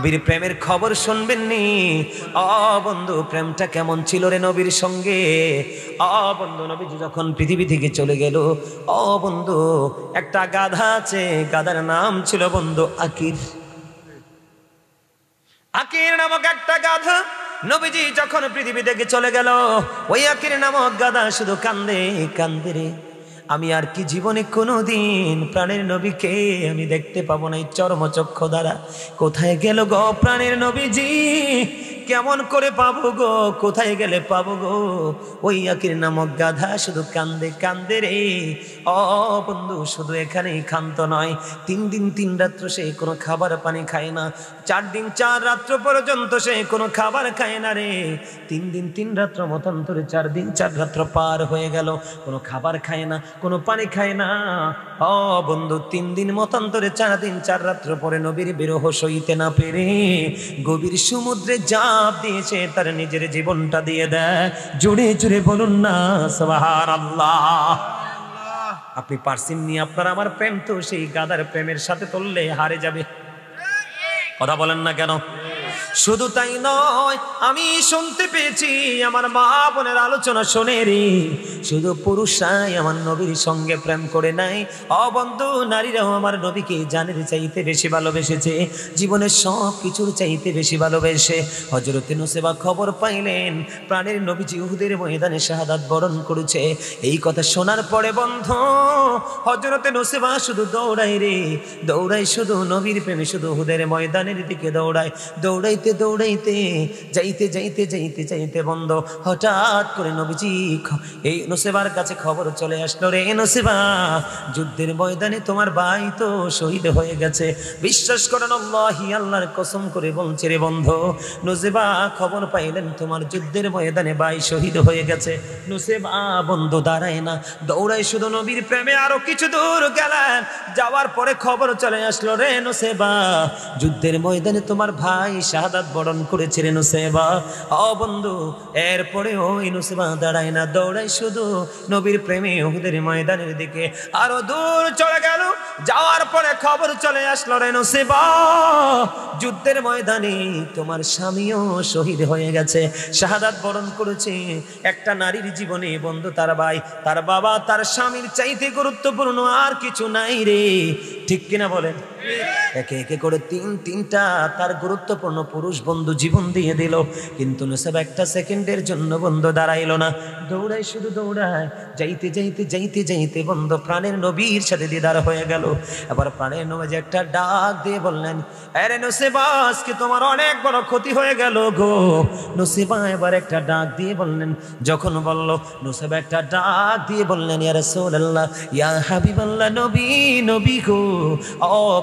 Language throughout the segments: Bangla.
নবীর প্রেমের খবর শুনবেননি। বন্ধু, প্রেমটা কেমন ছিল রে নবীর সঙ্গে। বন্ধু, নবীজি যখন পৃথিবী থেকে চলে গেল, বন্ধু, একটা গাধা আছে, গাধার নাম ছিল বন্ধু আকির। আকির নামক একটা গাধা নবীজি যখন পৃথিবী থেকে চলে গেল, ওই আকির নামক গাধা শুধু কান্দে কান্দে রে, আমি আর কি জীবনে কোনোদিন প্রাণের নবীকে আমি দেখতে পাবো না এই চর্মচক্ষু দ্বারা। কোথায় গেল গো প্রাণের নবীজি, কেমন করে পাবো গো, কোথায় গেলে পাবো গো। ওই আকির নামক গাধা শুধু কান্দে কান্দে রে। বন্ধু, শুধু এখানেই ক্ষান্ত নয়, 3 দিন 3 রাত্র সে কোনো খাবার পানি খায় না। 4 দিন 4 রাত্র পর্যন্ত সে কোনো খাবার খায় না রে। 3 দিন 3 রাত্র মতান্তরে 4 দিন 4 রাত্র পার হয়ে গেল, কোনো খাবার খায় না, কোনো পানি খায় না। বন্ধু, 3 দিন মতান্তরে 4 দিন 4 রাত্র পরে নবীর বিরহ সইতে না পেরে গভীর সমুদ্রে ঝাঁপ দিয়েছে, তার নিজের জীবনটা দিয়ে দেয়। জুড়ে জুড়ে বলুন না সুবহানাল্লাহ। আপনি পারছেননি, আপনার আমার প্রেম তো সেই গাধার প্রেমের সাথে তুললে হারে যাবে। কথা বলেন না কেন? শুধু তাই নয়, আমি শুনতে পেয়েছি, আমার মা বোনের আলোচনা শুনে রে, শুধু পুরুষরাই আমার নবীর সঙ্গে প্রেম করে নাই, বন্ধু, নারীরাও আমার নবীকে জানের চাইতে বেশি ভালোবেসেছে, জীবনের সব কিছুর চাইতে বেশি ভালোবেসে। হযরতে নুসেবা খবর পাইলেন প্রাণের নবীজি উহুদের ময়দানে শাহাদাত বরণ করেছে। এই কথা শোনার পরে বন্ধু, হযরতে নুসেবা শুধু দৌড়ায় রে, দৌড়ায় শুধু নবীর প্রেমে, শুধু উহুদের ময়দানের দিকে দৌড়ায়। দৌড়াইতে দৌড়াইতে যাইতে যাইতে যাইতে যাইতে বন্ধু, হঠাৎ করে নবীজি এই নুসেবার কাছে খবর চলে আসলো, রে নুসেবা, যুদ্ধের ময়দানে তোমার ভাই তো শহীদ হয়ে গেছে। বিশ্বাস করেন, আল্লাহি, আল্লাহর কসম করে বলছে রে বন্ধু, নুসেবা খবর পাইলেন তোমার যুদ্ধের ময়দানে ভাই শহীদ হয়ে গেছে। নুসেবা বন্ধু দাঁড়ায় না, দৌড়ায় শুধু নবীর প্রেমে। আরো কিছু দূর গেলেন, যাওয়ার পরে খবর চলে আসলো, রে নুসেবা, যুদ্ধের ময়দানে তোমার ভাই শাহাদাত বরণ করেছে রে নুসেবা। বন্ধু, এরপরে ওই নুসেবা দাঁড়ায় না, দৌড়ায় শুধু নবীর প্রেমে উহুদের ময়দানের দিকে। আরো দূর চলে গেল, যাওয়ার পরে খবর চলে আসলো, রে নুসেবা, যুদ্ধের ময়দানে তোমার স্বামীও শহীদ হয়ে গেছে, শাহাদাত বরণ করেছে। একটা নারীর জীবনে বন্ধু তার ভাই, তার বাবা, তার স্বামীর চাইতে গুরুত্বপূর্ণ আর কিছু নাই রে, ঠিক কিনা বলেন? একে একে করে 3টা তার গুরুত্বপূর্ণ পুরুষ বন্ধু জীবন দিয়ে দিল, কিন্তু নুসেবা একটা সেকেন্ডের জন্য বন্ধু দাঁড়াইলো না, দৌড়ায় শুধু দৌড়ায়। যাইতে যাইতে যাইতে যাইতে বন্ধু প্রাণের নবীর সাথে দিদার হয়ে গেল। এবার প্রাণের নবী যে একটা ডাক দিয়ে বললেন, আরে নুসেবা, আজকে তোমার অনেক বড় ক্ষতি হয়ে গেল গো। নুসেবা এবার একটা ডাক দিয়ে বললেন, যখন বলল নুসেবা একটা ডাক দিয়ে বললেন, ইয়া রাসূলুল্লাহ, ইয়া হাবিবাল্লাহ, নবী, নবী গো,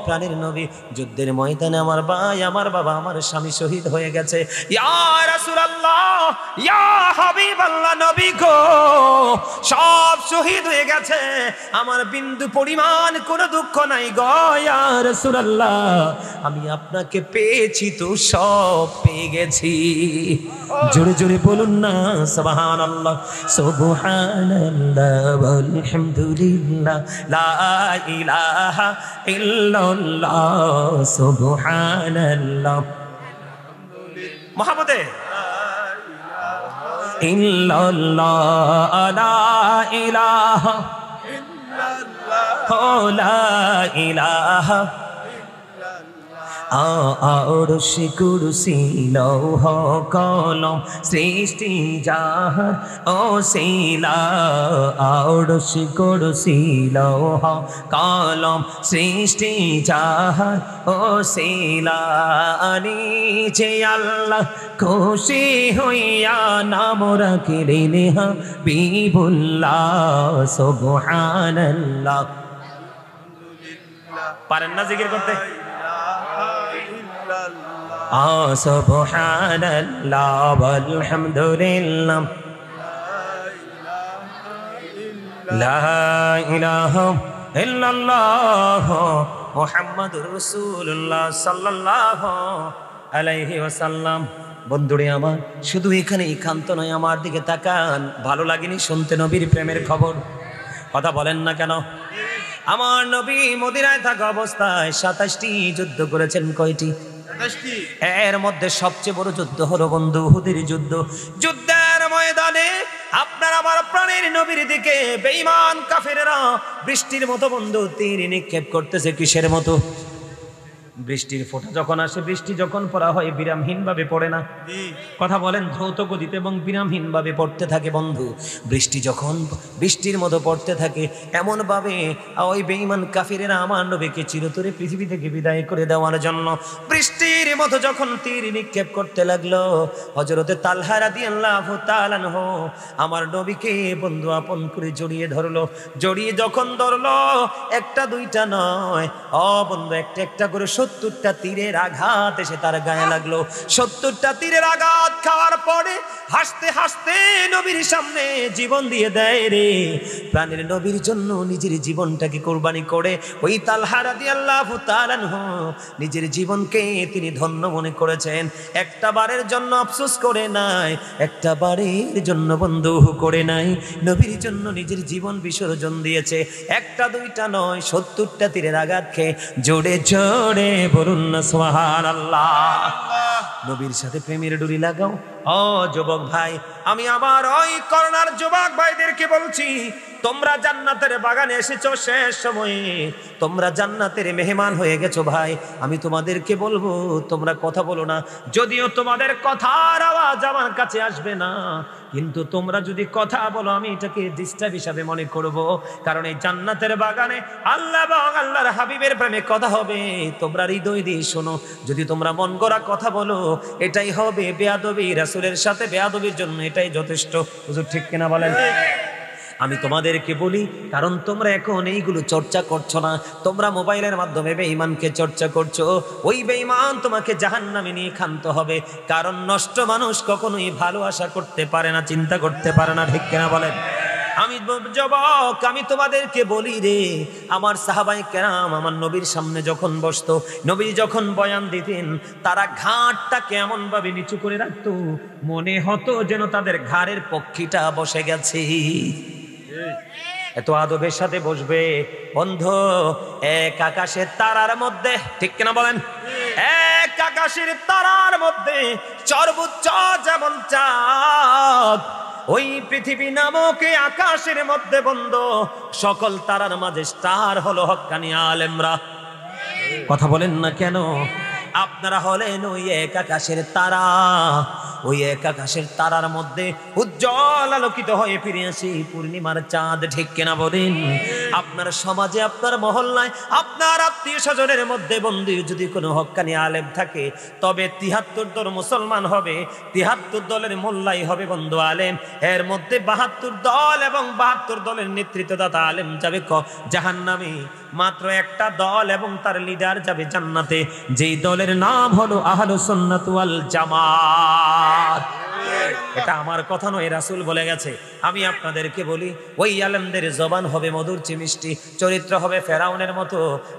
প্রাণের নবী, যুদ্ধের ময়দানে আমার ভাই, আমার বাবা, আমার স্বামী শহীদ হয়ে গেছে। ইয়া রাসূলুল্লাহ, ইয়া হাবিবাল্লাহ, নবী গো, সব শহীদ হয়ে গেছে, আমার বিন্দু পরিমাণ কোনো দুঃখ নাই গো। ইয়া রাসূলুল্লাহ, আমি আপনাকে পেয়েছি তো সব পেয়ে গেছি। জোরে জোরে বলুন না সুবহানাল্লাহ। সুবহানাল্লাহ ওয়ালহামদুলিল্লাহ, লা ইলাহা ইল্লাল্লাহ, সুবহানাল্লাহ, মুহাম্মাদে ইল্লাল্লাহ, লা ইলাহা ইল্লাল্লাহ, লা ইলাহা। আরশে কুরসি লৌহ কলম সৃষ্টি যাহার ওসিলা, আরশে কুরসি লৌহ কলম সৃষ্টি যাহার ওসিলা, নিচে আল্লাহ খুশি হইয়া নাম রাখিলেন হাবিবুল্লাহ, সুবহানাল্লাহ। পারেন না জিকির করতে? সুবহানাল্লাহ ওয়ালহামদুলিল্লাহ, লা ইলাহা ইল্লাল্লাহ, মুহাম্মাদুর রাসূলুল্লাহ সাল্লাল্লাহু আলাইহি ওয়াসাল্লাম। বন্ধুরে আমার, শুধু এখানেই ক্ষান্ত নয়, আমার দিকে তাকান, ভালো লাগেনি শুনতে নবীর প্রেমের খবর? কথা বলেন না কেন? আমার নবী মদিনায় থাকা অবস্থায় 27টি যুদ্ধ করেছেন। কয়টি? এর মধ্যে সবচেয়ে বড় যুদ্ধ হলো বন্ধু উহুদের যুদ্ধ। যুদ্ধের ময়দানে আপনার আমার প্রাণের নবীর দিকে বেঈমান কাফেররা বৃষ্টির মতো বন্ধু তীর নিক্ষেপ করতেছে। কিসের মতো? বৃষ্টির ফোঁটা যখন আসে, বৃষ্টি যখন পড়া হয় বিরামহীন ভাবে পড়ে না? কথা বলেন, দ্রুত গতিতে এবং বিরামহীন ভাবে পড়তে থাকে বন্ধু। বৃষ্টি যখন বৃষ্টির মতো পড়তে থাকে, এমন ভাবে ওই বেঈমান কাফিরেরা আমার নবীকে চিরতরে পৃথিবী থেকে বিদায় করে দেওয়ার জন্য বৃষ্টির মতো যখন তীর নিক্ষেপ করতে লাগলো, হযরতে তালহা রাদিয়াল্লাহু তাআলা আনহু আমার নবীকে বন্ধু আপন করে জড়িয়ে ধরলো। জড়িয়ে যখন ধরলো, একটা দুইটা নয়, বন্ধু একটা একটা করে 70টা তীরের আঘাত এসে তার গায়ে লাগলো। 70টা তীরের আঘাত খাওয়ার পরে হাসতে হাসতে নবীর সামনে জীবন দিয়ে দেয় রে। প্রাণের নবীর জন্য নিজের জীবনটাকে কোরবানি করে ওই তালহা রাদিয়াল্লাহু তাআলা আনহু নিজের জীবনকে তিনি ধন্য মনে করেছেন। একটা বারের জন্য আফসোস করে নাই, একটা বারের জন্য বন্ধু করে নাই, নবীর জন্য নিজের জীবন বিসর্জন দিয়েছে। একটা দুইটা নয়, 70টা তীরের আঘাত খেয়ে জোরে জোরে বলুন না সুবহানাল্লাহ। নবীর সাথে প্রেমের ডুরি লাগাও। যুবক ভাই, আমি আমার ওই করোনার যুবক ভাইদেরকে বলছি, তোমরা জান্নাতের বাগানে এসেছো শেষ সময়ে, তোমরা জান্নাতের মেহমান হয়ে গেছো ভাই। আমি তোমাদেরকে বলবো, তোমরা কথা বলো না, যদিও তোমাদের কথার আওয়াজ আমার কাছে আসবে না, কিন্তু তোমরা যদি কথা বলো আমি এটাকে ডিস্টার্ব হিসাবে মনে করব। কারণ এই জান্নাতের বাগানে আল্লাহ এবং আল্লাহর হাবিবের প্রেমে কথা হবে। তোমরা হৃদয় দিয়ে শোনো, যদি তোমরা মন গড়া কথা বলো এটাই হবে বেয়াদবি, রাসূলের সাথে বেয়াদবির জন্য এটাই যথেষ্ট। হুজুর ঠিক কিনা বলেন? আমি তোমাদেরকে বলি, কারণ তোমরা এখন এইগুলো চর্চা করছো না, তোমরা মোবাইলের মাধ্যমে বেঈমানকে চর্চা করছো। ওই বেঈমান তোমাকে জাহান্নামে নিয়ে ক্ষান্ত হবে। কারণ নষ্ট মানুষ কখনোই ভালো আশা করতে পারে না, চিন্তা করতে পারে না। ঠিক কিনা বলেন? আমি যুবক, আমি তোমাদেরকে বলি রে, আমার সাহাবায়ে কেরাম আমার নবীর সামনে যখন বসতো, নবী যখন বয়ান দিতেন, তারা ঘাড়টাকে এমন ভাবে নিচু করে রাখতো, মনে হতো যেন তাদের ঘাড়ের পক্ষীটা বসে গেছে। এত আদবের সাথে বসবে বন্ধু। এক আকাশের তারার মধ্যে, ঠিক কিনা বলেন? এক আকাশের তারার মধ্যে সর্বোচ্চ যেমন চাঁদ, ওই পৃথিবী নামক আকাশের মধ্যে বন্ধু সকল তারার মাঝে স্টার হলো হক্কানি আলেমরা। কথা বলেন না কেন? আপনারা হলেন ওই এক আকাশের তারা। ওই এক আকাশের তারার মধ্যে উজ্জ্বল আলোকিত হয়ে ফিরে আসি পূর্ণিমার চাঁদ। ঠিক কিনা বলেন? আপনার সমাজে, আপনার মহল্লায়, আপনার আত্মীয় স্বজনের মধ্যে বন্ধু যদি কোনো হক্কানি আলেম থাকে, তবে 73 দল মুসলমান হবে, 73 দলের মোল্লাই হবে বন্ধু আলেম। এর মধ্যে 72 দল এবং 72 দলের নেতৃত্বদাতা আলেম যাবে জাহান্নামে। মাত্র একটা দল এবং তার লিডার যাবে জান্নাতে, যেই দলের নাম হলো আহলুস সুন্নাত ওয়াল জামাত। এটা আমার কথা নয়, রাসূল বলে গেছে। আমি আপনাদেরকে বলি, ওই আলেমদের জবান হবে মধুর চেয়ে মিষ্টি, চরিত্র হবে ফেরাউনের মতো,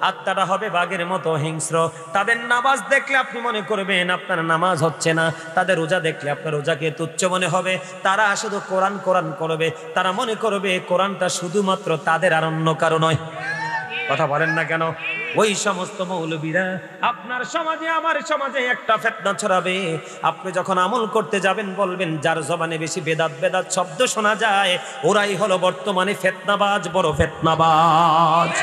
আত্মাটা হবে বাঘের মতো হিংস্র। তাদের নামাজ দেখলে আপনি মনে করবেন আপনার নামাজ হচ্ছে না, তাদের রোজা দেখলে আপনার রোজাকে তুচ্ছ মনে হবে। তারা শুধু কোরআন কোরআন করবে, তারা মনে করবে কোরআনটা শুধুমাত্র তাদের আর অন্য কারো নয়। কথা বলেন না কেন? ওই সমস্ত মৌলবীরা আপনার সমাজে, আমার সমাজে একটা ফিতনা ছড়াবে। আপনি যখন আমল করতে যাবেন বলবেন যার জবানে বেশি বেদাত বেদাত শব্দ শোনা যায়, ওরাই হলো বর্তমানে ফিতনাবাজ, বড় ফিতনাবাজ।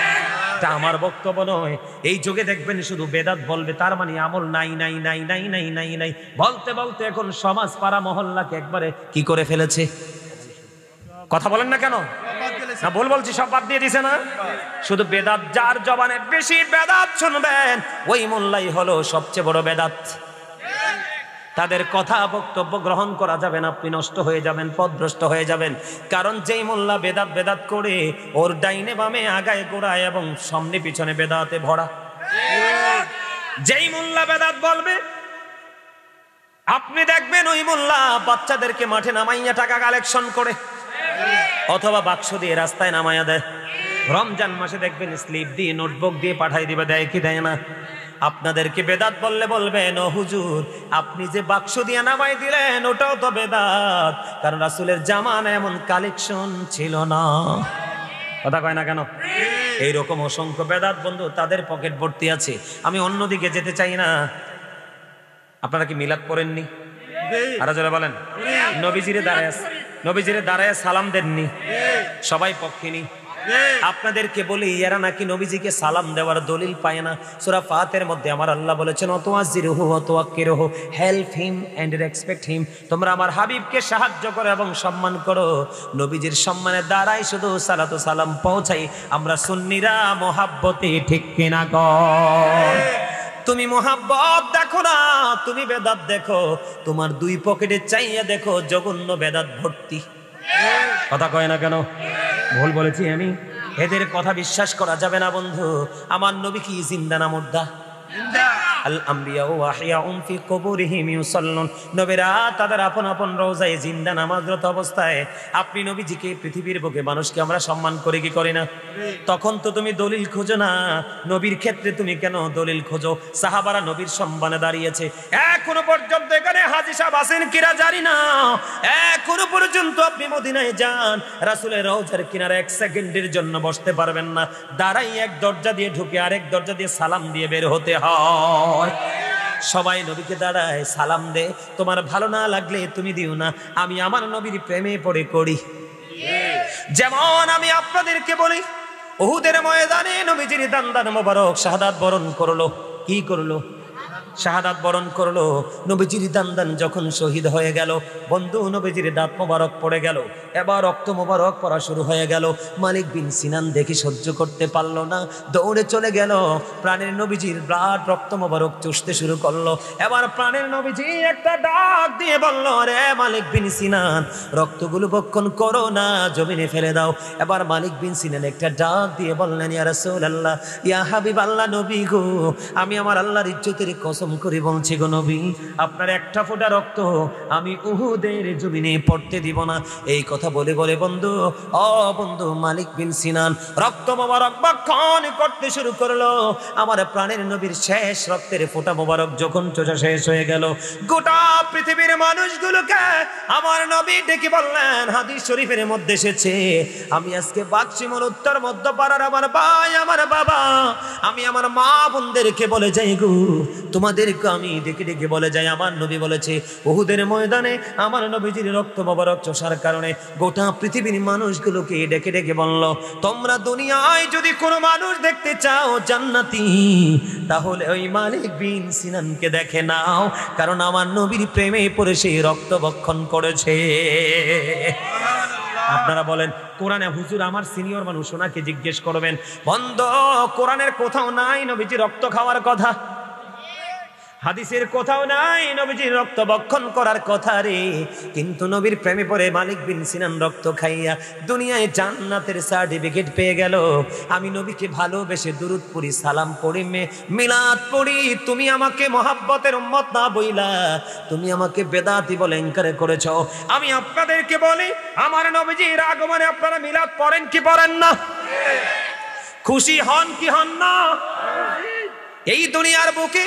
এটা আমার বক্তব্য নয়। এই যুগে দেখবেন শুধু বেদাত বলবে, তার মানে আমল নাই নাই নাই নাই নাই নাই নাই বলতে বলতে এখন সমাজ পাড়া মহল্লাকে একবারে কি করে ফেলেছে। কথা বলেন না কেন? না ভুল বলছি? সব বাদ দিয়ে দিছে না? শুধু বেদাত, যার জবানে বেশি বেদাত শুনবেন ওই মোল্লাই হলো সবচেয়ে বড় বেদাত। তাদের কথা বক্তব্য গ্রহণ করা যাবে না, আপনি নষ্ট হয়ে যাবেন, পথভ্রষ্ট হয়ে যাবেন। কারণ যেই মোল্লা বেদাত বেদাত করে, ওর ডাইনে বামে আগায় গোড়ায় এবং সামনে পিছনে বেদাতে ভরা। যেই মোল্লা বেদাত বলবে আপনি দেখবেন ওই মোল্লা বাচ্চাদেরকে মাঠে নামাইয়া টাকা কালেকশন করে, অথবা বাক্স দিয়ে রাস্তায় নামাইয়া দেয়। রমজান মাসে দেখবেন স্লিপ দিয়ে, নোটবুক দিয়ে পাঠাই দিবে, দেয় কি দেয় না? আপনাদেরকে বেদাত বললে বলবেন, ও হুজুর আপনি যে বাক্স দিয়ে নামাই দিলেন ওটাও তো বেদাত, কারণ রাসূলের জামানায় এমন কালেকশন ছিল না। কথা কয় না কেন? এইরকম অসংখ্য বেদাত বন্ধু, তাদের পকেট ভর্তি আছে। আমি অন্যদিকে যেতে চাই না। আপনারা কি মিলাদ পড়েননি? আরো জোরে বলেন। নবীজিরে দাঁড়ায় সালাম দেননি? সবাই পক্ষিনী। আপনাদেরকে বলি এরা নাকি নবীজিকে সালাম দেওয়ার দলিল পায় না। সূরা ফাতির মধ্যে আমার আল্লাহ বলেছেন ওয়াতুআযিরুহু ওয়া তুওয়াক্কিরুহু, help him and respect him. তোমরা আমার হাবিবকে সাহায্য করো এবং সম্মান করো। নবীজির সম্মানে দাঁড়াই শুধু সালাতু সালাম পৌঁছাই আমরা সুন্নিরা মোহাব্বতে, ঠিক কিনা গো? তুমি মোহাব্বত দেখো না, তুমি বেদাত দেখো। তোমার দুই পকেটে চাইয়া দেখো জঘন্য বেদাত ভর্তি। কথা কয় না কেন? ভুল বলেছি আমি? এদের কথা বিশ্বাস করা যাবে না বন্ধু। আমার নবী কি জিন্দা না মুর্দা? আল আম্বিয়া ওয়া আহইয়াউম ফি কুবুরিহিম ইউসাল্লুন। নবীরা তাদের আপন আপন রওজায় জিন্দা নামাজরত অবস্থায়। আপনি নবীজিকে পৃথিবীর বুকে মানুষকে আমরা সম্মান করে কি করি না? তখন তো তুমি দলিল খোঁজো না, নবীর ক্ষেত্রে তুমি কেন দলিল খোঁজো? সাহাবারা নবীর সম্মানে দাঁড়িয়েছে। এখনো পর্যন্ত এখানে হাজী সাহেব আছেন কিনা জানি না, এখনো পর্যন্ত আপনি মদিনায় যান, রাসূলের রওজার কিনারে এক সেকেন্ডের জন্য বসতে পারবেন না। দাঁড়াই এক দরজা দিয়ে ঢুকে আরেক দরজা দিয়ে সালাম দিয়ে বের হতে হয়। সবাই নবীকে দাঁড়ায় সালাম দে। তোমার ভালো না লাগলে তুমি দিও না, আমি আমার নবীর প্রেমে পড়ে করি। যেমন আমি আপনাদেরকে বলি, উহুদের ময়দানে নবীজির দান্দান মোবারক শাহাদাত বরণ করলো। কি করলো? শাহাদাত বরণ করলো। নবীজির দান্দান যখন শহীদ হয়ে গেল, বন্ধু নবীজির দাঁত মোবারক পড়ে গেল, এবার রক্ত মোবারক পড়া শুরু হয়ে গেল। মালিক বিন সিনান দেখে সহ্য করতে পারলো না, দৌড়ে চলে গেল। প্রাণের নবীজির ব্লাড রক্ত মোবারক চুষতে শুরু করলো। এবার প্রাণের নবীজি একটা ডাক দিয়ে বলল, রে মালিক বিন সিনান, রক্তগুলো বক্ষণ করো না, জমিনে ফেলে দাও। এবার মালিক বিন সিনান একটা ডাক দিয়ে বললেন, ইয়া রাসূলুল্লাহ, ইয়া হাবিবাল্লাহ, নবী গো, আমি আমার আল্লাহর ইজ্জতের কসম করে বলছি গো নবী, আপনার একটা ফোঁটা রক্ত আমি উহুদের জমিনে পড়তে দিব না। এই কথা বলে বলে বন্ধু বন্ধু মালিক বিন সিনান রক্ত মোবারক বক্ষণ করতে শুরু করলো। আমার প্রাণের নবীর শেষ রক্তের ফোঁটা মোবারক যখন চোষা শেষ হয়ে গেল, গোটা পৃথিবীর মানুষগুলোকে আমার নবী ডেকে বললেন, হাদিস শরীফের মধ্যে এসেছে, আমি আজকে বাক্সিমল উত্তর মধ্যপাড়ার আমার ভাই, আমার বাবা, আমি আমার মা বোনদেরকে বলে যাই গো, তোমাদেরকে আমি ডেকে ডেকে বলে যাই, আমার নবী বলেছে উহুদের ময়দানে আমার নবীজির রক্ত মোবারক চোষার কারণে গোটা পৃথিবীর মানুষগুলোকে ডেকে ডেকে বলল, তোমরা দুনিয়ায় যদি কোনো মানুষ দেখতে চাও জান্নাতি, তাহলে ওই মালিক বিন সিনানকে দেখে নাও, কারণ আমার নবীর প্রেমে পড়ে সেই রক্ত বক্ষণ করেছে। আপনারা বলেন, কোরআনে হুজুর আমার সিনিয়র মানুষ, ওনাকে জিজ্ঞেস করবেন। বন্ধ, কোরআনের কোথাও নাই নবীজি রক্ত খাওয়ার কথা, হাদিসের কোথাও নাই নবীজির রক্ত বক্ষণ করার কথা রে। কিন্তু নবীর প্রেমে পড়ে মালিক বিন সিনান রক্ত খাইয়া দুনিয়ায় জান্নাতের সার্টিফিকেট পেয়ে গেল। আমি নবীকে ভালোবেসে দুরূদ পড়ি, সালাম পড়ি, মিলাদ পড়ি, তুমি আমাকে মহাব্বতের উম্মত না বইলা তুমি আমাকে বেদাতি বলে ইনকার করেছো। আমি আপনাদেরকে বলি, আমার নবীজির আগমনে আপনারা মিলাদ পড়েন কি পড়েন না? খুশি হন কি হন না? এই দুনিয়ার বুকে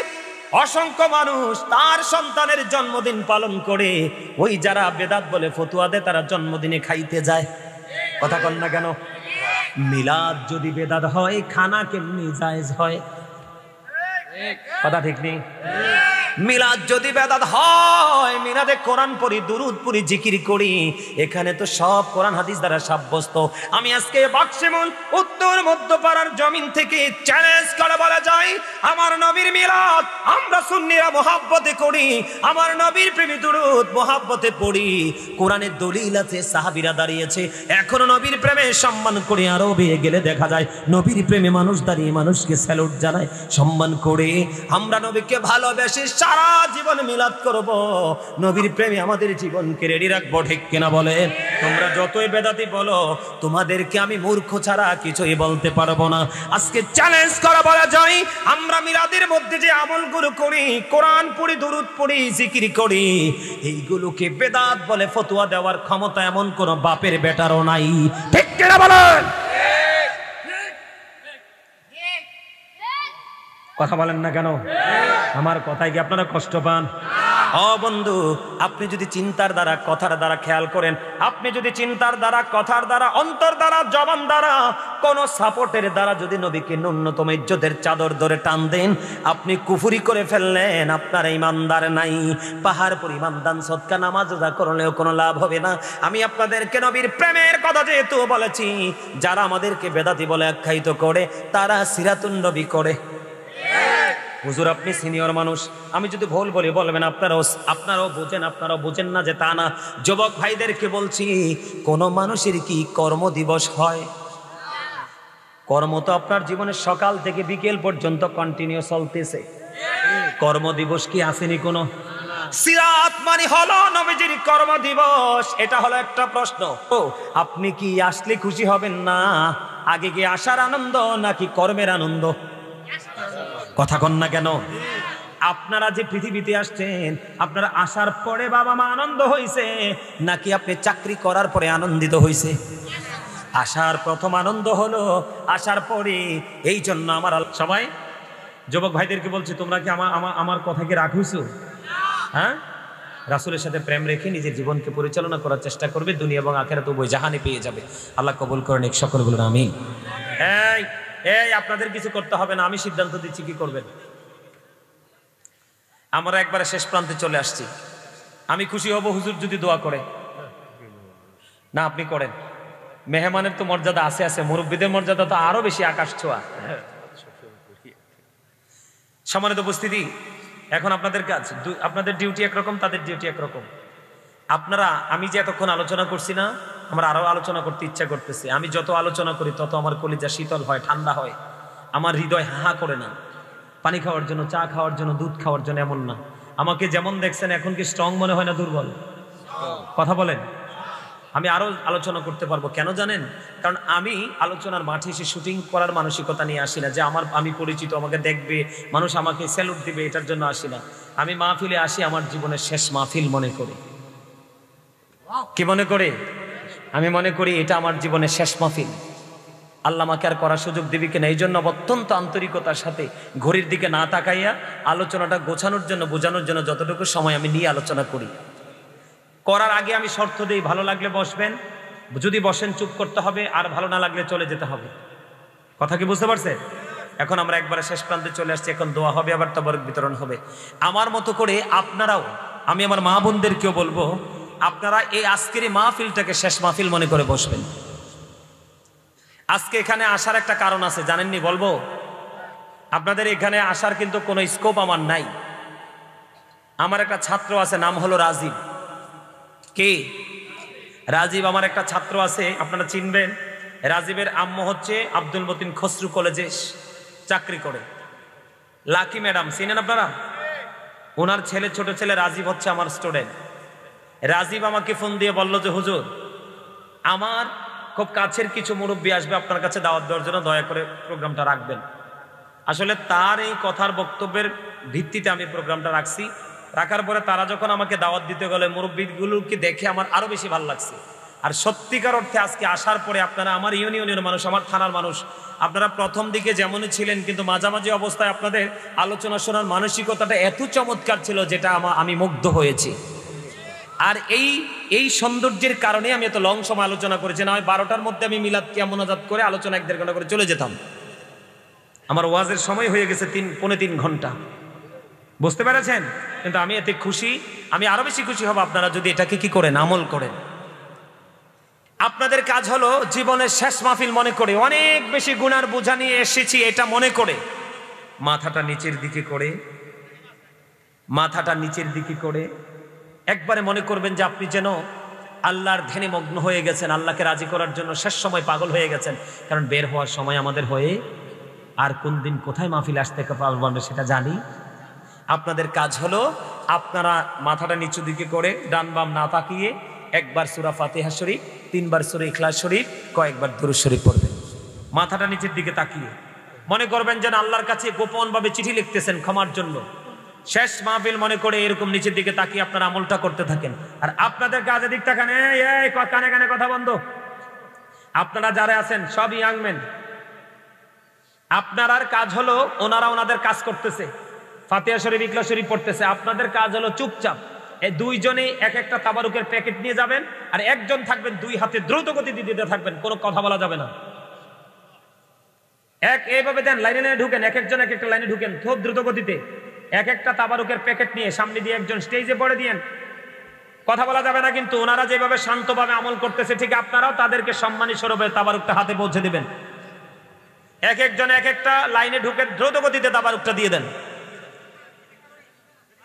অসংখ্য মানুষ তার সন্তানের জন্মদিন পালন করে, ওই যারা বেদাত বলে ফতুয়া দেয় তারা জন্মদিনে খাইতে যায়। কথা কন না কেন? মিলাদ যদি বেদাত হয়, খানা কেমনি জায়েজ হয়? কথা ঠিক নেই? মিলাদ যদি বেদাত হয়, মিলাদে কোরআন পড়ি, দুরূদ পড়ি, জিকির করি, এখানে তো সব কোরআন হাদিস দ্বারা সাব্যস্ত। আমি আজকে বাক্সিমুল উত্তর মধ্যপাড়ার জমিন থেকে চ্যালেঞ্জ করে বলা যায়, আমার নবীর মিলাদ আমরা সুন্নিরা মহাব্বতে করি, আমার নবীর প্রেমে দুরূদ মহাব্বতে পড়ি। কোরআনের দলিল আছে, সাহাবীরা দাঁড়িয়েছে, এখনো নবীর প্রেমে সম্মান করে। আরো বেয়ে গেলে দেখা যায় নবীর প্রেমে মানুষ দাঁড়িয়ে মানুষকে স্যালুট জানায়, সম্মান করে। আমরা নবীকে ভালোবেসে সারা জীবন মিলাদ করব, নবীর প্রেমে আমাদের জীবনকে রেডি রাখবো, ঠিক কিনা বলেন? তোমরা যতই বেদাতি বলো, তোমাদেরকে আমি মূর্খ ছাড়া কিছুই বলতে পারবো না। আজকে চ্যালেঞ্জ করা বলা যায়, আমরা মিলাদের মধ্যে যে আমলগুলো করি, কোরআন পড়ি, দুরূদ পড়ি, জিকির করি, এইগুলোকে বেদাত বলে ফতোয়া দেওয়ার ক্ষমতা এমন কোন বাপের বেটারও নাই, ঠিক কিনা বলেন? কথা বলেন না কেন? আমার কথায় কি আপনারা কষ্ট পান? ও বন্ধু, আপনি যদি চিন্তার দ্বারা কথার দ্বারা খেয়াল করেন, আপনি যদি চিন্তার দ্বারা কথার দ্বারা অন্তর দ্বারা জবান দ্বারা কোন সাপোর্টের দ্বারা যদি নবীকে ন্যূনতম ইজ্জতের চাদর ধরে টান দেন, আপনি কুফরি করে ফেললেন, আপনার ইমানদার নাই। পাহাড় পরিমাণ দান সদকা নামাজ রোজা করলেও কোনো লাভ হবে না। আমি আপনাদেরকে নবীর প্রেমের কথা যেহেতু বলেছি, যারা আমাদেরকে বেদাতি বলে আখ্যায়িত করে তারা সিরাতুন নবী করে। হুজুর আপনি সিনিয়র মানুষ, আমি যদি ভুল বলি বলবেন, আপনারাও বুঝেন না যে তা না। যুবক ভাইদেরকে বলছি, কোন মানুষের কি কর্মদিবস হয়? কর্ম তো আপনার জীবনের সকাল থেকে বিকেল পর্যন্ত কন্টিনিউ চলতেছে। কর্মদিবস কি আসেনি কোনো? সিরাত মানে হলো নবীজির কর্মদিবস। এটা হলো একটা প্রশ্ন। ও আপনি কি আসলে খুশি হবেন না? আগে কি আসার আনন্দ নাকি কর্মের আনন্দ? কথা কন না কেন? আপনারা যে পৃথিবীতে আসছেন, আপনারা আসার পরে বাবা মা আনন্দ হইছে নাকি আপনি চাকরি করার পরে আনন্দিত হইছে? আসার প্রথম আনন্দ হলো আসার পরে। এই জন্য আমার সবাই যুবক ভাইদেরকে বলছি, তোমরা কি আমার কথা কি রাখিস? হ্যাঁ, রাসূলের সাথে প্রেম রেখে নিজের জীবনকে পরিচালনা করার চেষ্টা করবে, দুনিয়া এবং আখিরাত উভয় জাহানে পেয়ে যাবে। আল্লাহ কবুল করেন, এক সকল বলুন আমিন। এই আপনাদের কিছু করতে হবে না, আমি সিদ্ধান্ত দিচ্ছি কি করবেন। আমরা একবারে শেষ প্রান্তে চলে আসছি। আমি খুশি হব হুজুর যদি দোয়া করে। না আপনি করেন। মেহমানের তো মর্যাদা আছে, মুরব্বীদের মর্যাদা তো আরো বেশি, আকাশ ছোঁয়া। সম্মানিত উপস্থিতি, এখন আপনাদের কাজ, আপনাদের ডিউটি একরকম, তাদের ডিউটি একরকম। আপনারা, আমি যে এতক্ষণ আলোচনা করছি না, আমার আরো আলোচনা করতে ইচ্ছা করতেছে। আমি যত আলোচনা করি তত আমার কলিজা শীতল হয়, ঠান্ডা হয়, আমার হৃদয় হাহা করে না। পানি খাওয়ার জন্য, চা খাওয়ার জন্য, দুধ খাওয়ার জন্য, এমন না। আমাকে যেমন দেখছেন এখন কি স্ট্রং মনে হয় না দুর্বল? কথা বলেন। আমি আরো আলোচনা করতে পারবো। কেন জানেন? কারণ আমি আলোচনার মাঠে এসে শুটিং করার মানসিকতা নিয়ে আসি না, যে আমি পরিচিত, আমাকে দেখবে মানুষ, আমাকে স্যালুট দিবে, এটার জন্য আসি না। আমি মাহফিলে আসি আমার জীবনের শেষ মাহফিল মনে করি। কি মনে করে? আমি মনে করি এটা আমার জীবনের শেষ মাহফিল। আল্লাহ আমাকে আর করার সুযোগ দিবি কিনা, এই জন্য অত্যন্ত আন্তরিকতার সাথে ঘড়ির দিকে না তাকাইয়া আলোচনাটা গোছানোর জন্য, বোঝানোর জন্য যতটুকু সময় আমি নিয়ে আলোচনা করি। করার আগে আমি শর্ত দিই, ভালো লাগলে বসবেন, যদি বসেন চুপ করতে হবে, আর ভালো না লাগলে চলে যেতে হবে। কথা কি বুঝতে পারছেন? এখন আমরা একবারে শেষ প্রান্তে চলে আসছি। এখন দোয়া হবে, আবার তাবারক বিতরণ হবে। আমার মতো করে আপনারাও, আমি আমার মা বোনদেরকেও বলবো, আপনারা এই আজকের মাহফিলটাকে শেষ মাহফিল মনে করে বসবেন। আজকে এখানে আসার একটা কারণ আছে, জানেননি? বলবো। আপনাদের এখানে আসার কিন্তু কোনো স্কোপ আমার নাই। আমার একটা ছাত্র আছে, নাম হলো রাজীব। কে? রাজীব আমার একটা ছাত্র আছে, আপনারা চিনবেন। রাজীবের আম্মু হচ্ছে আব্দুল মতিন খসরু কলেজে চাকরি করে। লাকি ম্যাডাম চিনেন আপনারা? ওনার ছেলে, ছোট ছেলে রাজীব হচ্ছে আমার স্টুডেন্ট। রাজীব আমাকে ফোন দিয়ে বলল যে হুজুর, আমার খুব কাছের কিছু মুরব্বী আসবে আপনার কাছে দাওয়াত দেওয়ার জন্য, দয়া করে প্রোগ্রামটা রাখবেন। আসলে তার এই কথার বক্তব্যের ভিত্তিতে আমি প্রোগ্রামটা রাখছি। রাখার পরে তারা যখন আমাকে দাওয়াত দিতে গেলে, মুরব্বীগুলোকে দেখে আমার আরো বেশি ভালো লাগছে। আর সত্যিকার অর্থে আজকে আসার পরে আপনারা আমার ইউনিয়নের মানুষ, আমার থানার মানুষ, আপনারা প্রথম দিকে যেমনই ছিলেন, কিন্তু মাঝামাঝি অবস্থায় আপনাদের আলোচনা শোনার মানসিকতাটা এত চমৎকার ছিল, যেটা আমি মুগ্ধ হয়েছি। আর এই সৌন্দর্যের কারণে আমি এত লং সময় আলোচনা করেছি। না হয় 12টার মধ্যে আমি মিলাদ কিয়া মোনাজাত করে আলোচনা 1-1.5 ঘন্টা করে চলে যেতাম। আমার ওয়াজের সময় হয়ে গেছে 3.25 ঘন্টা। বুঝতে পেরেছেন? কিন্তু আমি এতে খুশি। আমি আরো বেশি খুশি হব আপনারা যদি এটাকে কি করেন, আমল করেন। আপনাদের কাজ হলো জীবনের শেষ মাহফিল মনে করে, অনেক বেশি গুনার বোঝা নিয়ে এসেছি এটা মনে করে, মাথাটা নিচের দিকে করে একবারে মনে করবেন যে আপনি যেন আল্লাহর ধ্যানে মগ্ন হয়ে গেছেন, আল্লাহকে রাজি করার জন্য শেষ সময় পাগল হয়ে গেছেন। কারণ বের হওয়ার সময় আমাদের হয়ে, আর কোন দিন কোথায় মাহফিল আসতে পারবো আমরা সেটা জানি। আপনাদের কাজ হলো আপনারা মাথাটা নিচু দিকে করে, ডান বাম না তাকিয়ে, একবার সূরা ফাতিহা শরীফ, 3বার সূরা ইখলাস শরীফ, কয়েকবার দুরূদ শরীফ পড়বেন। মাথাটা নিচের দিকে তাকিয়ে মনে করবেন যেন আল্লাহর কাছে গোপনভাবে চিঠি লিখতেছেন ক্ষমার জন্য। শেষ মাহফিল মনে করে এরকম নিচের দিকে তাকিয়ে আপনারা আমলটা করতে থাকেন। আর আপনাদের কাজে দিক তাকান, কানে কানে কথা বন্ধ। আপনারা যারা আছেন সব ইয়াংম্যান, আপনার আর কাজ হলো ওনারা ওনাদের কাজ করতেছে, ফাতিহা শরীফ ইখলাস শরীফ পড়তেছে, আপনাদের কাজ হলো চুপচাপ এই দুইজনেই এক একটা তাবারুকের প্যাকেট নিয়ে যাবেন, আর একজন থাকবেন দুই হাতে দ্রুত গতিতে দিতে থাকবেন, কোনো কথা বলা যাবে না। এইভাবে দেন, লাইনে লাইনে ঢুকেন, এক একজন এক একটা লাইনে ঢুকেন খুব দ্রুত গতিতে, এক একটা তাবারুকের প্যাকেট নিয়ে সামনে দিয়ে একজন স্টেজে পড়ে দিয়েন, কথা বলা যাবে না। কিন্তু ওনারা যেভাবে শান্তভাবে আমল করতেছে ঠিক আপনারাও তাদেরকে সম্মানী স্বরূপে তাবারুকটা হাতে পৌঁছে দিবেন। এক একজন এক একটা লাইনে ঢুকে দ্রুত গতিতে তাবারুকটা দিয়ে দেন,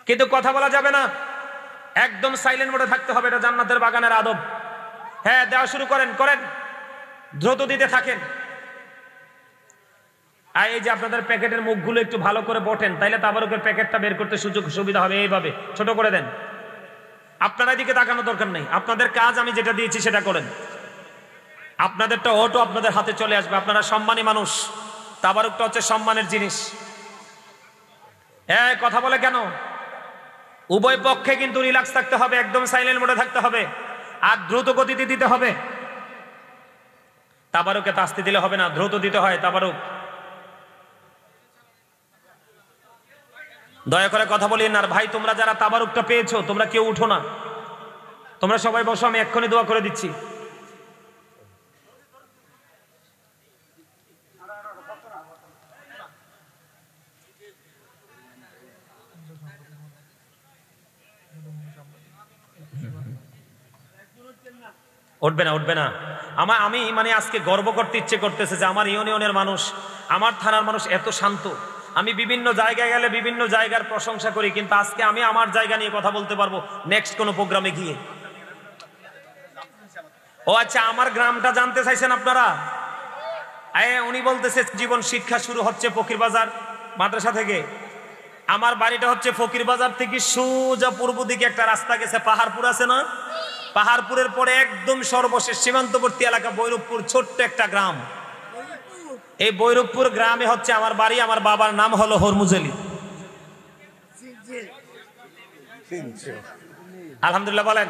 কিন্তু কথা বলা যাবে না, একদম সাইলেন্ট মোডে থাকতে হবে, এটা জান্নাতের বাগানের আদব। হ্যাঁ, দেওয়া শুরু করেন, দ্রুত দিতে থাকেন। আর এই যে আপনাদের প্যাকেটের মুখগুলো একটু ভালো করে বটেন, তাইলে তাবারুকের প্যাকেটটা বের করতে সুবিধা হবে। এইভাবে ছোট করে দেন, আপনারা এদিকে তাকানো দরকার নেই, আপনাদের কাজ আমি যেটা দিয়েছি সেটা করেন। আপনাদেরটা অটো আপনাদের হাতে চলে আসবে, আপনারা সম্মানী মানুষ, তাবারুকটা হচ্ছে সম্মানের জিনিস। হ্যাঁ, কথা বলে কেন? উভয় পক্ষে কিন্তু রিল্যাক্স থাকতে হবে, একদম সাইলেন্ট মোডে থাকতে হবে, আর দ্রুত গতিতে দিতে হবে। তাবারুকে তাস্তি দিলে হবে না, দ্রুত দিতে হয় তাবারুক। দয়া করে কথা বলিন। আর ভাই, তোমরা যারা তাবারুকটা পেয়েছো তোমরা কেউ উঠো না, তোমরা সবাই বসো, আমি এক্ষুনি দোয়া করে দিচ্ছি। উঠবে না, উঠবে না। আমি মানে আজকে গর্ব করতে ইচ্ছে করতেছে যে আমার ইউনিয়নের মানুষ, আমার থানার মানুষ এত শান্ত। আমি বিভিন্ন জায়গায় গেলে বিভিন্ন জায়গার প্রশংসা করি, কিন্তু আজকে আমি আমার জায়গা নিয়ে কথা বলতে পারবো নেক্সট কোনো প্রোগ্রামে গিয়ে। ও আচ্ছা, আমার গ্রামটা জানতে চাইছেন আপনারা? উনি বলতেছে জীবন শিক্ষা শুরু হচ্ছে ফকিরবাজার মাদ্রাসা থেকে। আমার বাড়িটা হচ্ছে ফকিরবাজার থেকে সোজা পূর্ব দিকে একটা রাস্তা গেছে, পাহাড়পুর আছে না? পাহাড়পুরের পরে একদম সর্বশেষ সীমান্তবর্তী এলাকা বৈরবপুর, ছোট্ট একটা গ্রাম। এই বৈরবপুর গ্রামে হচ্ছে আমার বাড়ি। আমার বাবার নাম হলো হরমুজ আলী। আলহামদুলিল্লাহ বলেন।